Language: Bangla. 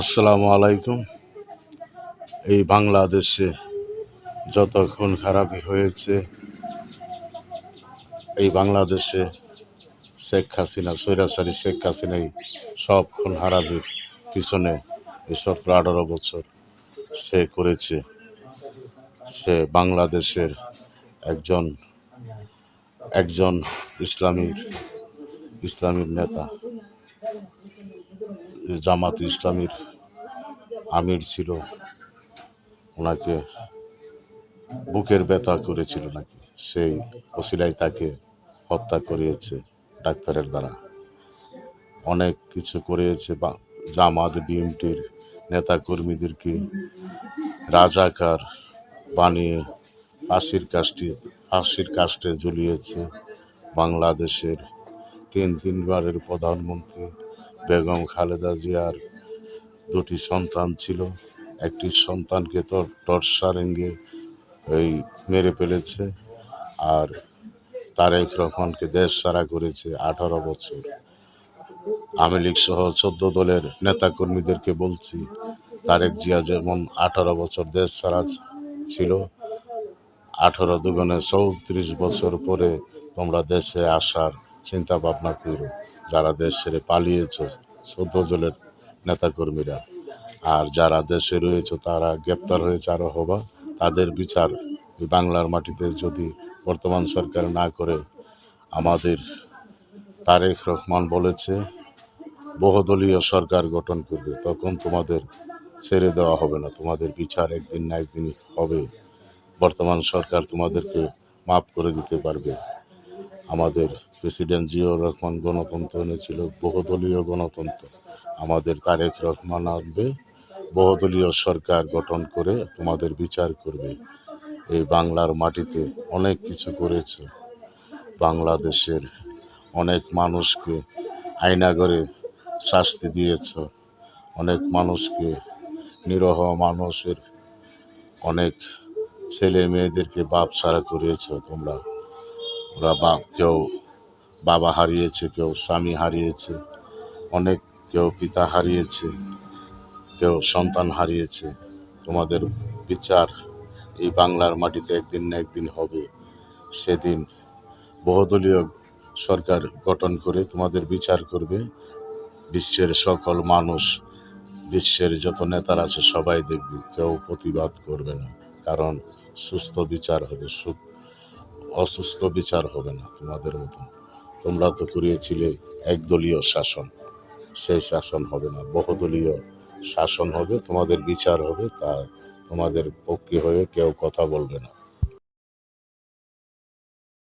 আসসালামু আলাইকুম। এই বাংলাদেশে যত খুন খারাপি হয়েছে, এই বাংলাদেশে স্বৈরাচারী শেখ হাসিনাই সব খুন খারাপির পিছনে এই 17-18 বছর সে করেছে। সে বাংলাদেশের একজন একজন ইসলামীর নেতা, জামাত ইসলামীর আমির ছিল। ওনাকে বুকের ব্যথা করেছিল নাকি, সেই ওসিলায় তাকে হত্যা করিয়েছে ডাক্তারের দ্বারা। অনেক কিছু করিয়েছে, জামাত বিএনপির নেতা কর্মীদেরকে রাজাকার বানিয়ে ফাঁসির কাস্টে ঝুলিয়েছে। বাংলাদেশের তিনবারের প্রধানমন্ত্রী বেগম খালেদা জিয়ার 2টি সন্তান ছিল। একটি সন্তানকে টর্চারিংয়ে মেরে ফেলেছে, আর তারেক রহমানকে দেশ ছাড়া করেছে 18 বছর। আওয়ামী লীগ সহ 14 দলের নেতাকর্মীদেরকে বলছি, তারেক জিয়া যেমন 18 বছর দেশ ছাড়া ছিল, 18 দুগুণে 34 বছর পরে তোমরা দেশে আসার চিন্তা ভাবনা করো। যারা দেশ ছেড়ে পালিয়েছ 14 দলের নেতাকর্মীরা, আর যারা দেশে রয়েছে তারা গ্রেপ্তার হয়েছে আরও হবা, তাদের বিচার বাংলার মাটিতে যদি বর্তমান সরকার না করে। আমাদের তারেক রহমান বলেছে বহুদলীয় সরকার গঠন করবে, তখন তোমাদের ছেড়ে দেওয়া হবে না, তোমাদের বিচার একদিন না একদিন হবে। বর্তমান সরকার তোমাদেরকে মাফ করে দিতে পারবে। আমাদের প্রেসিডেন্ট জিয়াউর রহমান গণতন্ত্র এনেছিল, বহুদলীয় গণতন্ত্র। আমাদের তারেক রহমান আনবে বহুদলীয় সরকার গঠন করে তোমাদের বিচার করবে। এই বাংলার মাটিতে অনেক কিছু করেছে। বাংলাদেশের অনেক মানুষকে আয়নাঘরে শাস্তি দিয়েছ, অনেক মানুষকে, নিরহ মানুষের অনেক ছেলে মেয়েদেরকে বাপ ছাড়া করিয়েছ তোমরা। ওরা কেউ বাবা হারিয়েছে, কেউ স্বামী হারিয়েছে, কেউ পিতা হারিয়েছে, কেউ সন্তান হারিয়েছে। তোমাদের বিচার এই বাংলার মাটিতে একদিন না একদিন হবে। সেদিন বহুদলীয় সরকার গঠন করে তোমাদের বিচার করবে। বিশ্বের সকল মানুষ, বিশ্বের যত নেতারা আছে সবাই দেখবে, কেউ প্রতিবাদ করবে না, কারণ সুস্থ বিচার হবে, অসুস্থ বিচার হবে না তোমাদের মতন। তোমরা তো করিয়েছিলে একদলীয় শাসন, সেই শাসন হবে না, বহুদলীয় শাসন হবে, তোমাদের বিচার হবে, তা তোমাদের পক্ষে হয়ে কেউ কথা বলবে না।